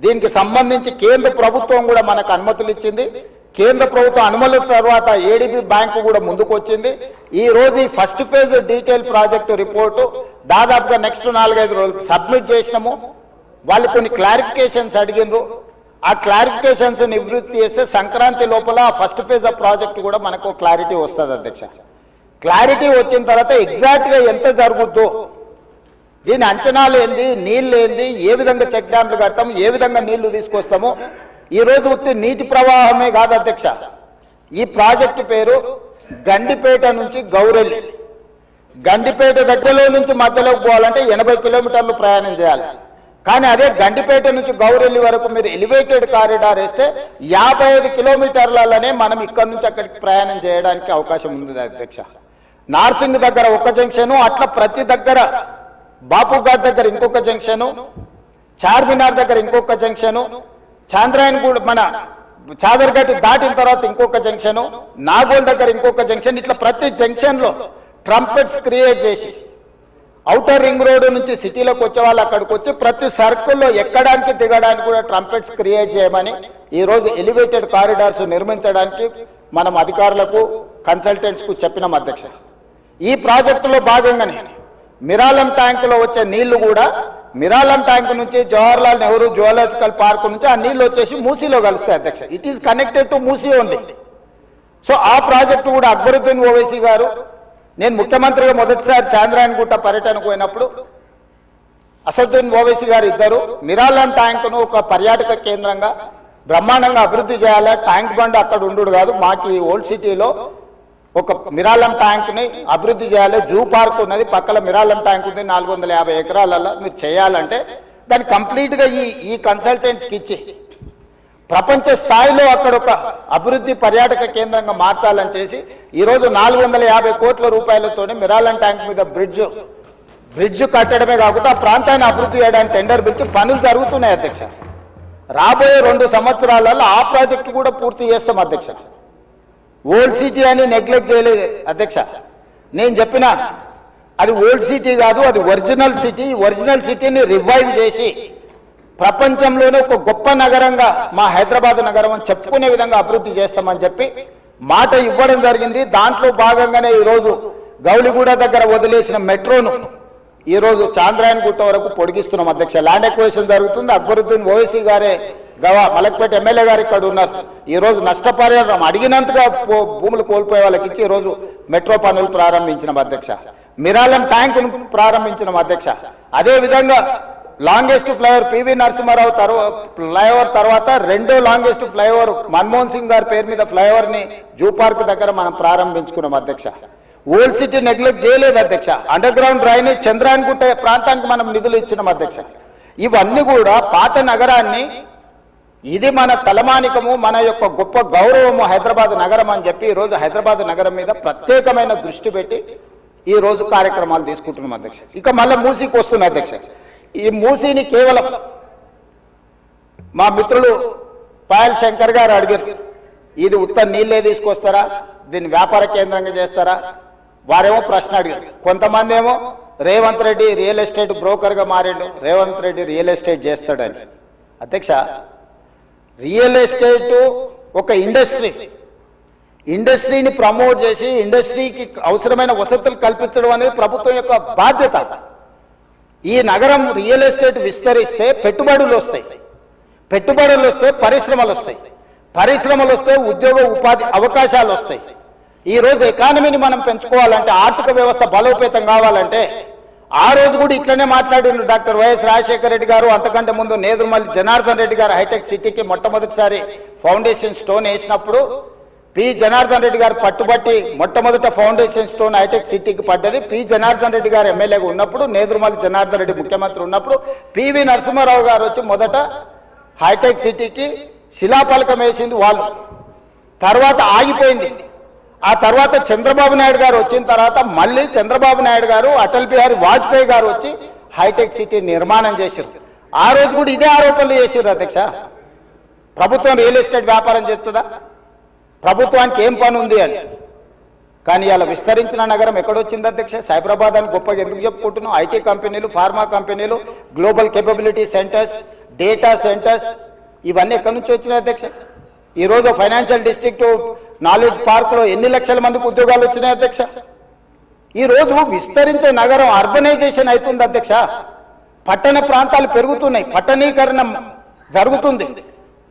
దీనికి సంబంధించి కేంద్ర ప్రభుత్వం కూడా మనకు అనుమతులు ఇచ్చింది. కేంద్ర ప్రభుత్వం అనుమతుల తర్వాత ఏడీబీ బ్యాంకు కూడా ముందుకు వచ్చింది. ఈ రోజు ఈ first phase detail project report దాదాపుగా నెక్స్ట్ 4-5 రోజులు సబ్మిట్ చేసినాము. వాళ్ళు కొన్ని క్లారిఫికేషన్స్ అడిగినారు. ఆ క్లారిఫికేషన్స్ నివృత్తి చేస్తే సంక్రాంతి లోపల ఫస్ట్ ఫేజ్ ఆఫ్ ప్రాజెక్ట్ కూడా మనకు క్లారిటీ వస్తుంది అధ్యక్ష. క్లారిటీ వచ్చిన తర్వాత ఎగ్జాక్ట్గా ఎంత జరుగుద్దో, దీని అంచనాలు ఏంది, నీళ్ళు ఏంది, ఏ విధంగా చెక్ డ్యామ్లు కడతాము, ఏ విధంగా నీళ్లు తీసుకొస్తాము. ఈరోజు నీటి ప్రవాహమే కాదు అధ్యక్ష, ఈ ప్రాజెక్టు పేరు గండిపేట నుంచి గౌరెల్లి. గండిపేట దగ్గరలో నుంచి మధ్యలోకి పోవాలంటే 80 కిలోమీటర్లు ప్రయాణం చేయాలి. కానీ అదే గండిపేట నుంచి గౌరెల్లి వరకు మీరు ఎలివేటెడ్ కారిడార్ వేస్తే 55 కిలోమీటర్లలోనే మనం ఇక్కడ నుంచి అక్కడికి ప్రయాణం చేయడానికి అవకాశం ఉంది అధ్యక్ష. నార్సింగ్ దగ్గర ఒక జంక్షను, అట్లా ప్రతి దగ్గర బాపుఘాట్ దగ్గర ఇంకొక జంక్షను, చార్మినార్ దగ్గర ఇంకొక జంక్షను, చాంద్రాయన్ కూడా మన చాదర్ఘట్ దాటిన తర్వాత ఇంకొక జంక్షను, నాగోల్ దగ్గర ఇంకొక జంక్షన్, ఇట్లా ప్రతి జంక్షన్లో ట్రంపెట్స్ క్రియేట్ చేసి ఔటర్ రింగ్ రోడ్డు నుంచి సిటీలోకి వచ్చే వాళ్ళు అక్కడికి వచ్చి ప్రతి సర్కిల్లో ఎక్కడానికి దిగడానికి కూడా ట్రంపెట్స్ క్రియేట్ చేయమని ఈరోజు ఎలివేటెడ్ కారిడార్స్ నిర్మించడానికి మనం అధికారులకు కన్సల్టెంట్స్కు చెప్పినాం అధ్యక్ష. ఈ ప్రాజెక్టులో భాగంగానే మిరాలం ట్యాంకులో వచ్చే నీళ్లు కూడా మిరాలం ట్యాంక్ నుంచి జవహర్లాల్ నెహ్రూ జువాలజికల్ పార్క్ నుంచి ఆ నీళ్లు వచ్చేసి మూసీలో కలుస్తాయి అధ్యక్ష. It is connected to Musi only. So ఆ ప్రాజెక్టు కూడా అక్బరుద్దీన్ ఓవైసీ గారు, నేను ముఖ్యమంత్రిగా మొదటిసారి చాంద్రాయన్ గుట్ట పర్యటనకు పోయినప్పుడు అసదుద్దీన్ ఓవైసీ గారు ఇద్దరు మిరాలం ట్యాంకును ఒక పర్యాటక కేంద్రంగా బ్రహ్మాండంగా అభివృద్ధి చేయాలి, ట్యాంక్ బండ్ అక్కడ ఉండు కాదు, మాకు ఓల్డ్ సిటీలో ఒక మిరాలం ట్యాంక్ని అభివృద్ధి చేయాలి, జూ పార్క్ ఉన్నది పక్కన మిరాలం ట్యాంక్ ఉంది 450 ఎకరాలలో, మీరు చేయాలంటే దాన్ని కంప్లీట్గా ఈ కన్సల్టెంట్స్కి ఇచ్చి ప్రపంచ స్థాయిలో అక్కడ ఒక అభివృద్ధి పర్యాటక కేంద్రంగా మార్చాలని చేసి ఈరోజు 450 కోట్ల రూపాయలతోనే మిరాలం ట్యాంక్ మీద బ్రిడ్జ్ కట్టడమే కాకుండా ఆ ప్రాంతాన్ని అభివృద్ధి చేయడానికి టెండర్ పిలిచి పనులు జరుగుతున్నాయి అధ్యక్ష. రాబోయే 2 సంవత్సరాలలో ఆ ప్రాజెక్టు కూడా పూర్తి చేస్తాం అధ్యక్ష. ఓల్డ్ సిటీ అని నెగ్లెక్ట్ చేయలేదు అధ్యక్ష. నేను చెప్పిన అది ఓల్డ్ సిటీ కాదు, అది ఒరిజినల్ సిటీ. ఒరిజినల్ సిటీని రివైవ్ చేసి ప్రపంచంలోనే ఒక గొప్ప నగరంగా మా హైదరాబాద్ నగరం అని చెప్పుకునే విధంగా అభివృద్ధి చేస్తామని చెప్పి మాట ఇవ్వడం జరిగింది. దాంట్లో భాగంగానే ఈరోజు గౌలిగూడ దగ్గర వదిలేసిన మెట్రోను ఈరోజు చాంద్రాయన్ గుట్ట వరకు పొడిగిస్తున్నాం అధ్యక్ష. ల్యాండ్ ఎక్వేషన్ జరుగుతుంది. అక్బరుద్దీన్ ఓవైసీ గారే మలక్పేట ఎమ్మెల్యే గారు ఇక్కడ ఉన్నారు. ఈరోజు నష్టపరిహారం అడిగినంతగా భూములు కోల్పోయే వాళ్ళకి ఇచ్చి ఈరోజు మెట్రో పనులు ప్రారంభించిన అధ్యక్ష. మిరాలం ట్యాంక్ ప్రారంభించిన అధ్యక్ష. అదేవిధంగా longest flyover PV Narasimha Rao flyover తర్వాత 2వ లాంగెస్ట్ ఫ్లైఓవర్ మన్మోహన్ సింగ్ గారి పేరు మీద ఫ్లైఓవర్ని జూ పార్క్ దగ్గర మనం ప్రారంభించుకున్నాం అధ్యక్ష. ఓల్డ్ సిటీ నెగ్లెక్ట్ చేయలేదు అధ్యక్ష. అండర్ గ్రౌండ్ డ్రైనేజ్ చంద్రాయన్ గుట్ట ప్రాంతానికి మనం నిధులు ఇచ్చినాం అధ్యక్ష. ఇవన్నీ కూడా పాత నగరాన్ని, ఇది మన తలమానికము, మన యొక్క గొప్ప గౌరవము హైదరాబాద్ నగరం అని చెప్పి ఈరోజు హైదరాబాద్ నగరం మీద ప్రత్యేకమైన దృష్టి పెట్టి ఈరోజు కార్యక్రమాలు తీసుకుంటున్నాం అధ్యక్ష. ఇక మళ్ళీ మూసీకి వస్తున్న అధ్యక్ష. ఈ మూసీని కేవలం మా మిత్రులు పాయల్ శంకర్ గారు అడిగారు, ఇది ఉత్త నీళ్ళే తీసుకొస్తారా, దీన్ని వ్యాపార కేంద్రంగా చేస్తారా? వారేమో ప్రశ్న అడిగారు. కొంతమంది ఏమో రేవంత్ రెడ్డి రియల్ ఎస్టేట్ బ్రోకర్గా మారిండు, రేవంత్ రెడ్డి రియల్ ఎస్టేట్ చేస్తాడని. అధ్యక్ష, రియల్ ఎస్టేట్ ఒక ఇండస్ట్రీని ప్రమోట్ చేసి ఇండస్ట్రీకి అవసరమైన వసతులు కల్పించడం అనేది ప్రభుత్వం యొక్క బాధ్యత. ఈ నగరం రియల్ ఎస్టేట్ విస్తరిస్తే పెట్టుబడులు వస్తాయి, పెట్టుబడులు వస్తే పరిశ్రమలు వస్తాయి, పరిశ్రమలు వస్తే ఉద్యోగ ఉపాధి అవకాశాలు వస్తాయి. ఈరోజు ఎకానమీని మనం పెంచుకోవాలంటే, ఆర్థిక వ్యవస్థ బలోపేతం కావాలంటే ఆ రోజు కూడా ఇట్లనే మాట్లాడిండు డాక్టర్ వైఎస్ రాజశేఖర రెడ్డి గారు. అంతకంటే ముందు నేదురుమల్లి జనార్దన్ రెడ్డి గారు హైటెక్ సిటీకి మొట్టమొదటిసారి ఫౌండేషన్ స్టోన్ వేసినప్పుడు పి జనార్దన్ రెడ్డి గారు పట్టుబట్టి మొట్టమొదట ఫౌండేషన్ స్టోన్ హైటెక్ సిటీకి పడ్డది. పి జనార్దన్ రెడ్డి గారు ఎమ్మెల్యేగా ఉన్నప్పుడు, నేదురుమల్లి జనార్దన్ రెడ్డి ముఖ్యమంత్రి ఉన్నప్పుడు పివి నరసింహారావు గారు వచ్చి మొదట హైటెక్ సిటీకి శిలాఫలకం వేసింది వాళ్ళు. తర్వాత ఆగిపోయింది. ఆ తర్వాత చంద్రబాబు నాయుడు గారు వచ్చిన తర్వాత మళ్ళీ చంద్రబాబు నాయుడు గారు, అటల్ బిహారీ వాజ్పేయి గారు వచ్చి హైటెక్ సిటీ నిర్మాణం చేశారు. ఆ రోజు కూడా ఇదే ఆరోపణలు చేశారు అధ్యక్ష. ప్రభుత్వం రియల్ ఎస్టేట్ వ్యాపారం చేస్తుందా, ప్రభుత్వానికి ఏం పని ఉంది అని. కానీ ఇలా విస్తరించిన నగరం ఎక్కడొచ్చింది అధ్యక్ష? సైబరాబాద్ అని గొప్పగా ఎందుకు చెప్పుకుంటున్నాం? ఐటీ కంపెనీలు, ఫార్మా కంపెనీలు, global capability centres, data centres ఇవన్నీ ఎక్కడి నుంచి వచ్చినాయి అధ్యక్ష? ఈరోజు ఫైనాన్షియల్ డిస్ట్రిక్ట్ నాలెడ్జ్ పార్క్లో ఎన్ని లక్షల మందికి ఉద్యోగాలు వచ్చినాయి అధ్యక్ష? ఈరోజు విస్తరించే నగరం అర్బనైజేషన్ అవుతుంది అధ్యక్ష. పట్టణ ప్రాంతాలు పెరుగుతున్నాయి, పట్టణీకరణ జరుగుతుంది.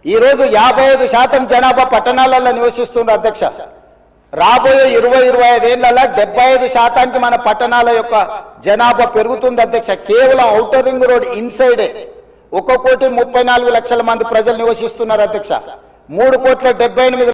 ఈరోజు 55% జనాభా పట్టణాలలో నివసిస్తున్నారు అధ్యక్ష. రాబోయే 20-25 ఏళ్లలో 75% మన పట్టణాల యొక్క జనాభా పెరుగుతుంది అధ్యక్ష. కేవలం ఔటర్ రింగ్ రోడ్ ఇన్సైడే 1,34,00,000 మంది ప్రజలు నివసిస్తున్నారు అధ్యక్ష. 3,78